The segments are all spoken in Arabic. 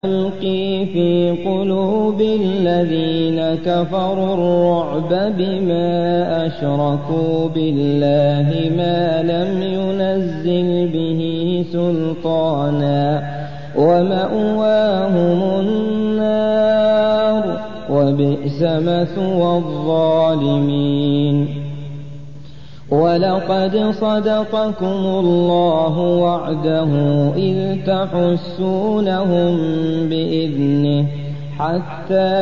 يلقي في قلوب الذين كفروا الرعب بما أشركوا بالله ما لم ينزل به سلطانا ومأواهم النار وبئس مثوى الظالمين. ولقد صدقكم الله وعده إذ تحسونهم بإذنه حتى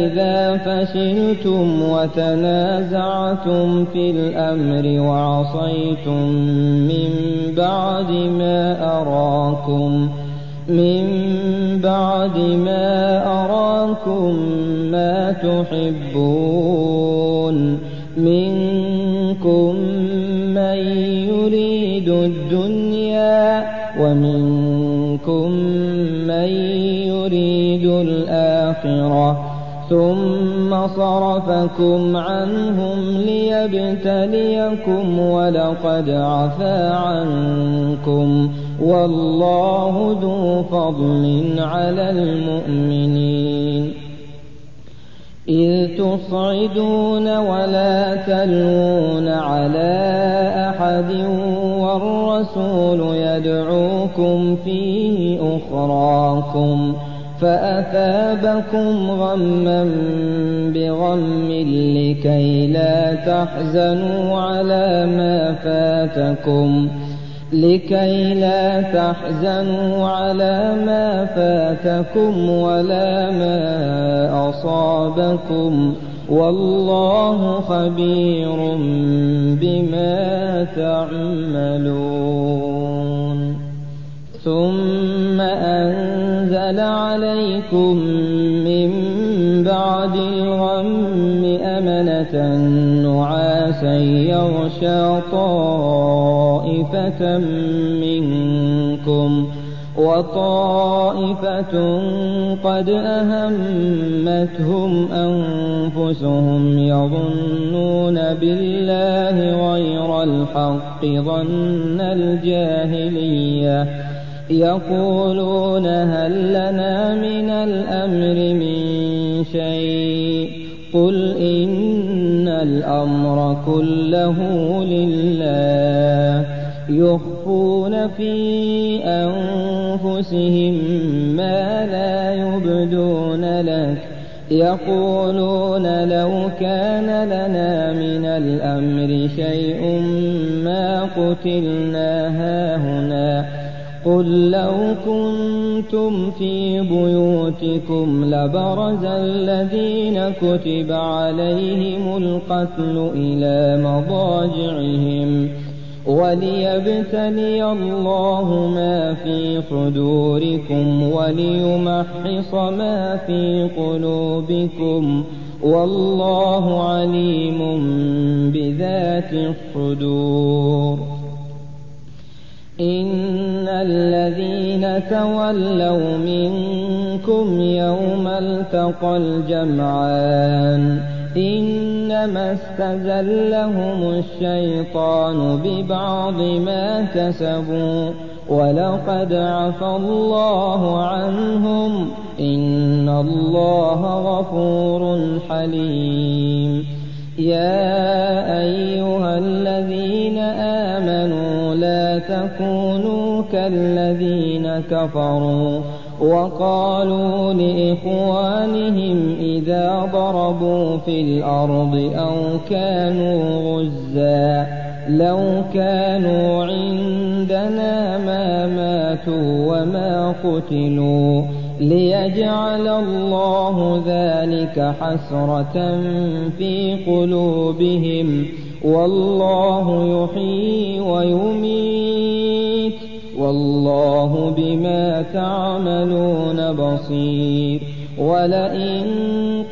إذا فشلتم وتنازعتم في الأمر وعصيتم من بعد ما أراكم ما تحبون منكم من يريد الدنيا ومنكم من يريد الآخرة ثم صرفكم عنهم ليبتليكم ولقد عفا عنكم والله ذو فضل على المؤمنين. إذ تصعدون ولا تلوون على أحد والرسول يدعوكم في أخراكم فأثابكم غما بغم لكي لا تحزنوا على ما فاتكم ولا ما أصابكم والله خبير بما تعملون. ثم أنزل عليكم من بعد الغم أمنة نعاسا يغشى طائفة منكم وطائفة قد أهمتهم أنفسهم يظنون بالله غير الحق ظن الجاهلية يقولون هل لنا من الأمر من شيء قل إن الأمر كله لله يخفون في أنفسهم ما لا يبدون لك يقولون لو كان لنا من الأمر شيء ما قتلنا هاهنا قل لو كنتم في بيوتكم لبرز الذين كتب عليهم القتل إلى مضاجعهم وليبتلي الله ما في صدوركم وليمحص ما في قلوبكم والله عليم بذات الصدور. إن الذين تولوا منكم يوم التقى الجمعان إنما استزلهم الشيطان ببعض ما كسبوا ولقد عفى الله عنهم إن الله غفور حليم. يا أيها الذين آمنوا لا تكونوا كالذين كفروا وقالوا لإخوانهم إذا ضربوا في الأرض أو كانوا غزا لو كانوا عندنا ما ماتوا وما قتلوا ليجعل الله ذلك حسرة في قلوبهم والله يحيي ويميت والله بما تعملون بصير. ولئن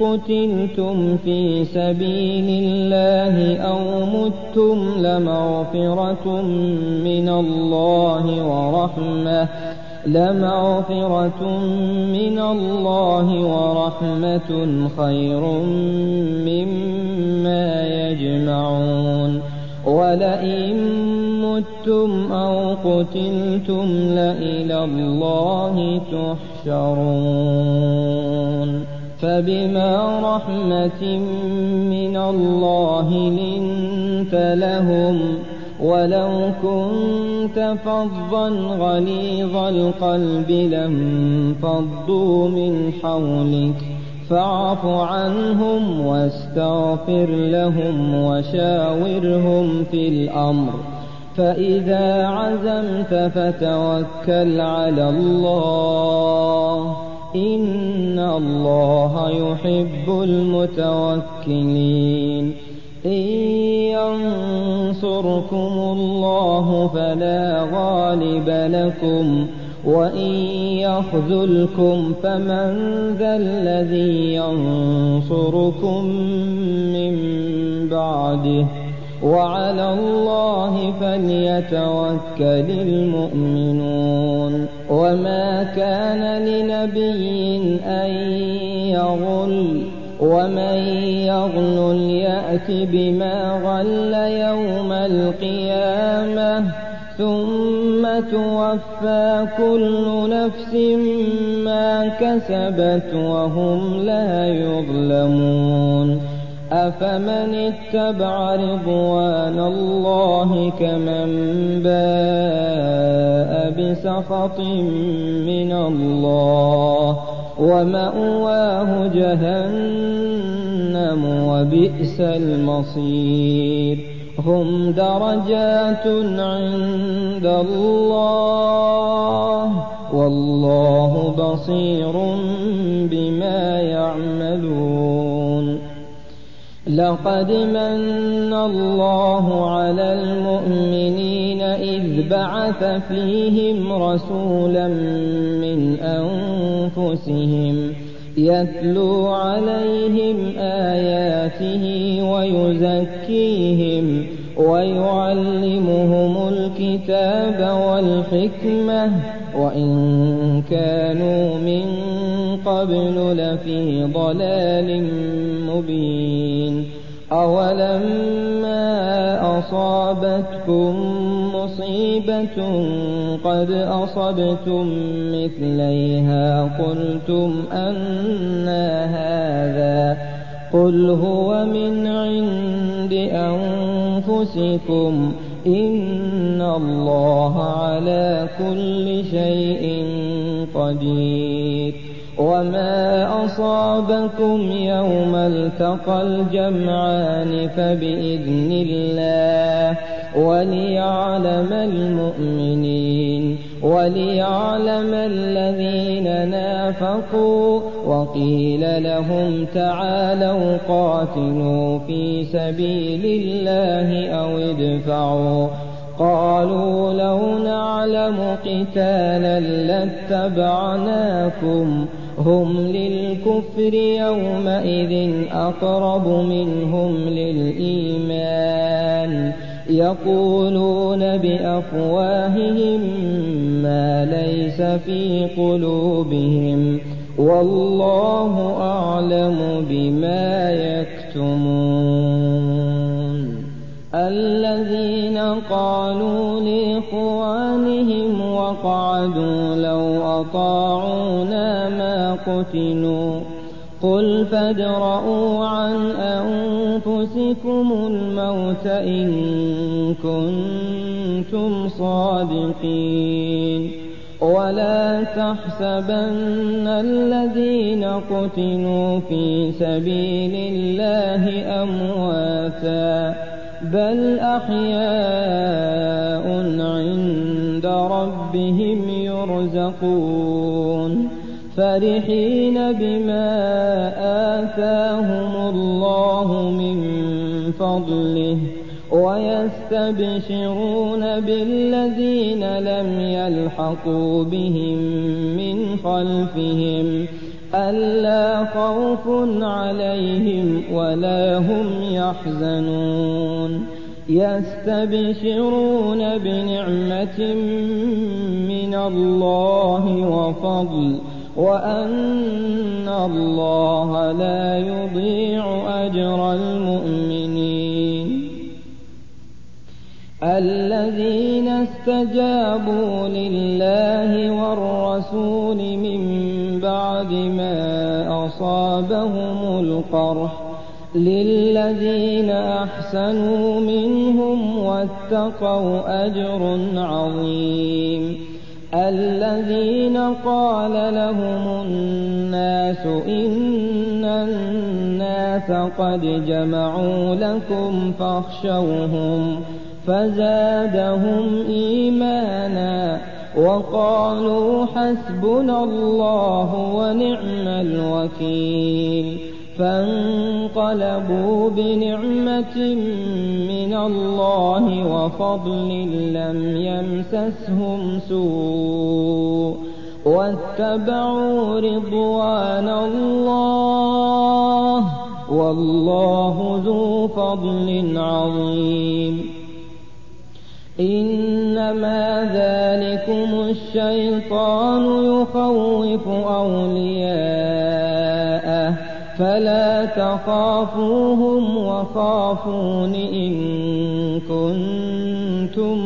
قتلتم في سبيل الله أو متم لمغفرة من الله ورحمة خير مما يجمعون. ولئن متم أو قتلتم لإلى الله تحشرون فبما رحمة من الله لنت لهم ولو كنت فظا غليظ القلب لانفضوا من حولك فاعف عنهم واستغفر لهم وشاورهم في الأمر فإذا عزمت فتوكل على الله إن الله يحب المتوكلين إن ينصركم الله فلا غالب لكم وإن يخذلكم فمن ذا الذي ينصركم من بعده وعلى الله فليتوكل المؤمنون وما كان لنبي أن يغل ومن يغل يأت بما غل يوم القيامة ثم توفى كل نفس ما كسبت وهم لا يظلمون أفمن اتبع رضوان الله كمن باء بسخط من الله ومأواه جهنم وبئس المصير هم درجات عند الله والله بصير بما يعملون لقد من الله على المؤمنين إذ بعث فيهم رسولا من أنفسهم يتلو عليهم آياته ويزكيهم ويعلمهم الكتاب والحكمة وإن كانوا من قبل لفي ضلال مبين أولما أصابتكم مصيبة قد أصبتم مثليها قلتم أنى هذا قل هو من عند أنفسكم إن الله على كل شيء قدير وما أصابكم يوم التقى الجمعان فبإذن الله وليعلم المؤمنين وليعلم الذين نافقوا وقيل لهم تعالوا قاتلوا في سبيل الله أو ادفعوا قالوا لو نعلم قتالا لاتبعناكم هم للكفر يومئذ أقرب منهم للإيمان يقولون بأفواههم ما ليس في قلوبهم والله أعلم بما يكتمون الذين قالوا لإخوانهم وقعدوا لو أطاعونا ما قتلوا قل فادرءوا عن أنفسكم الموت إن كنتم صادقين ولا تحسبن الذين قتلوا في سبيل الله أمواتا بل أحياء عند ربهم يرزقون فرحين بما آتاهم الله من فضله ويستبشرون بالذين لم يلحقوا بهم من خلفهم ألا خوف عليهم ولا هم يحزنون يستبشرون بنعمة من الله وفضل وأن الله لا يضيع أجر المؤمنين الذين استجابوا لله والرسول من بعد ما أصابهم القرح للذين أحسنوا منهم واتقوا أجر عظيم. الذين قال لهم الناس إن الناس قد جمعوا لكم فاخشوهم فزادهم إيمانا وقالوا حسبنا الله ونعم الوكيل. فانقلبوا بنعمة من الله وفضل لم يمسسهم سوء واتبعوا رضوان الله والله ذو فضل عظيم. إنما ذلكم الشيطان يخوف أولياءه فلا تخافوهم وخافون إن كنتم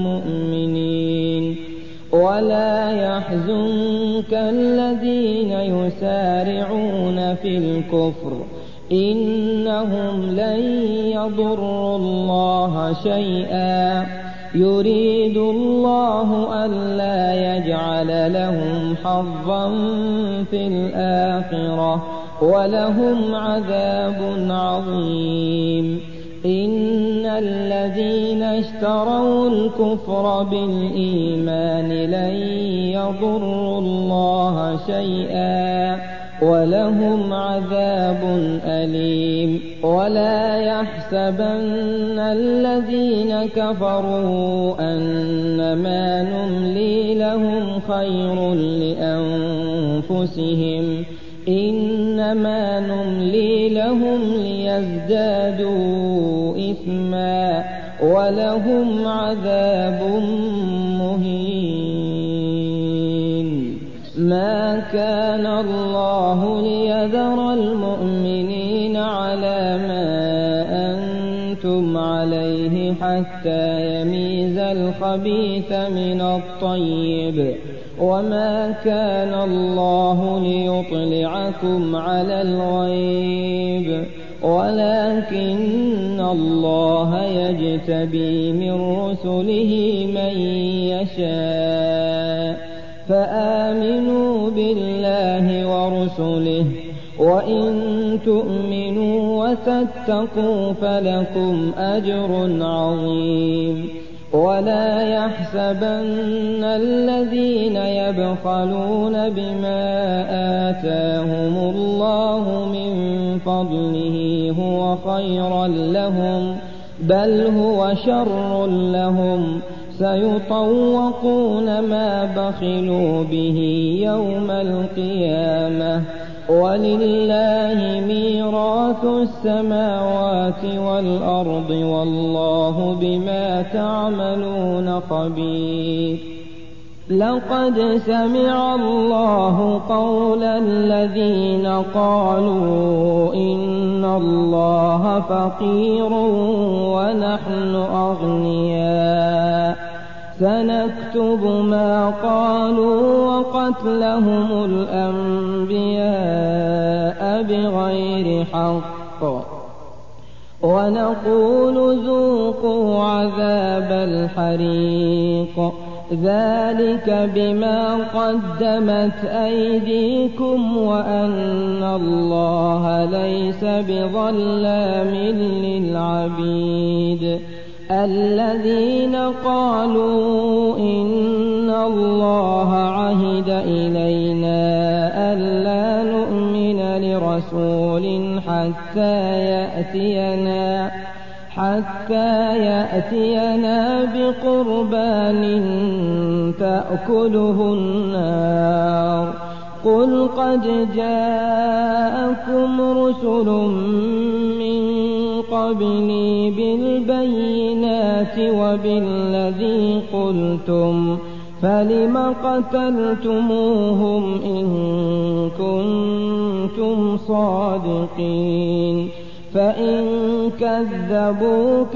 مؤمنين. ولا يحزنك الذين يسارعون في الكفر إنهم لن يضروا الله شيئا يريد الله ألا يجعل لهم حظا في الآخرة ولهم عذاب عظيم. إن الذين اشتروا الكفر بالإيمان لن يضروا الله شيئا ولهم عذاب أليم. ولا يحسبن الذين كفروا أنما نملي لهم خير لأنفسهم إنما نملي لهم ليزدادوا إثما ولهم عذاب مهين. ما كان الله ليذر المؤمنين على ما أنتم عليه حتى يميز الخبيث من الطيب وما كان الله ليطلعكم على الغيب ولكن الله يجتبي من رسله من يشاء. فآمنوا بالله ورسله وإن تؤمنوا وتتقوا فلكم أجر عظيم. ولا يحسبن الذين يبخلون بما آتاهم الله من فضله هو خيرا لهم بل هو شر لهم سيطوقون ما بخلوا به يوم القيامة ولله ميراث السماوات والأرض والله بما تعملون خبير. لقد سمع الله قول الذين قالوا إن الله فقير ونحن أغنياء سنكتب ما قالوا وقتلهم الأنبياء بغير حق ونقول ذوقوا عذاب الحريق ذلك بما قدمت أيديكم وأن الله ليس بظلام للعبيد. الذين قالوا إن الله عهد إلينا ألا نؤمن لرسول حتى يأتينا بقربان تأكله النار قل قد جاءكم رسل من قبلي بالبينات وبالذي قلتم فلم قتلتموهم إن كنتم صادقين فإن كذبوك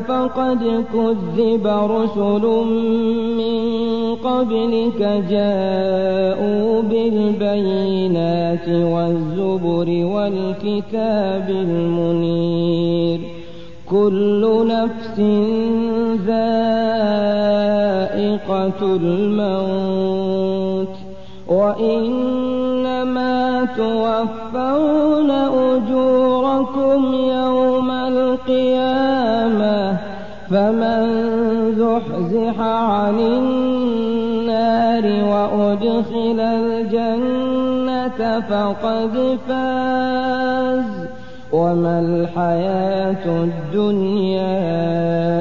فقد كذب رسل من قبلك جاءوا بالبينات والزبر والكتاب المنير كل نفس ذائقة الموت وإنما توفون أجوركم يوم القيامة فمن زحزح عن النار وأدخل الجنة فقد فاز وما الحياة الدنيا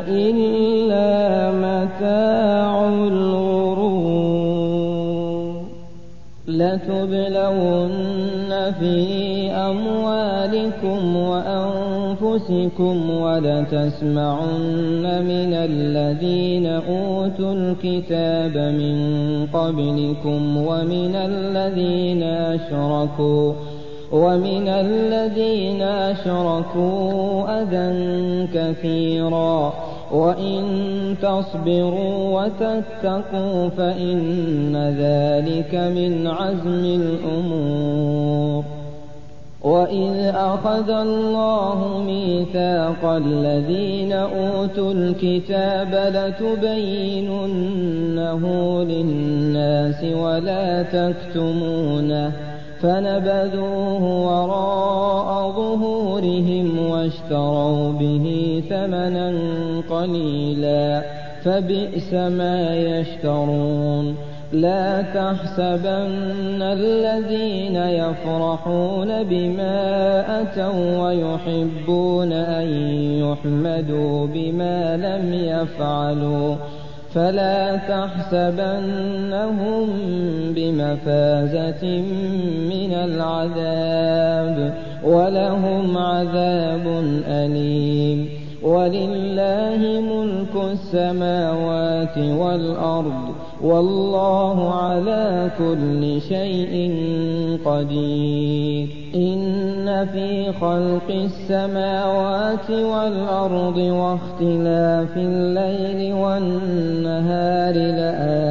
إلا متاع الغرور لتبلون في أموالكم وأنفسكم ولتسمعن من الذين أوتوا الكتاب من قبلكم ومن الذين أشركوا أذى كثيرا وإن تصبروا وتتقوا فإن ذلك من عزم الأمور وإذ أخذ الله ميثاق الذين أوتوا الكتاب لتبيننه للناس ولا تكتمونه فنبذوه وراء ظهورهم واشتروا به ثمنا قليلا فبئس ما يشترون لا تحسبن الذين يفرحون بما أتوا ويحبون أن يحمدوا بما لم يفعلوا فلا تحسبنهم بمفازة من العذاب ولهم عذاب أليم ولله ملك السماوات والأرض والله على كل شيء قدير إن في خلق السماوات والأرض واختلاف الليل والنهار لآيات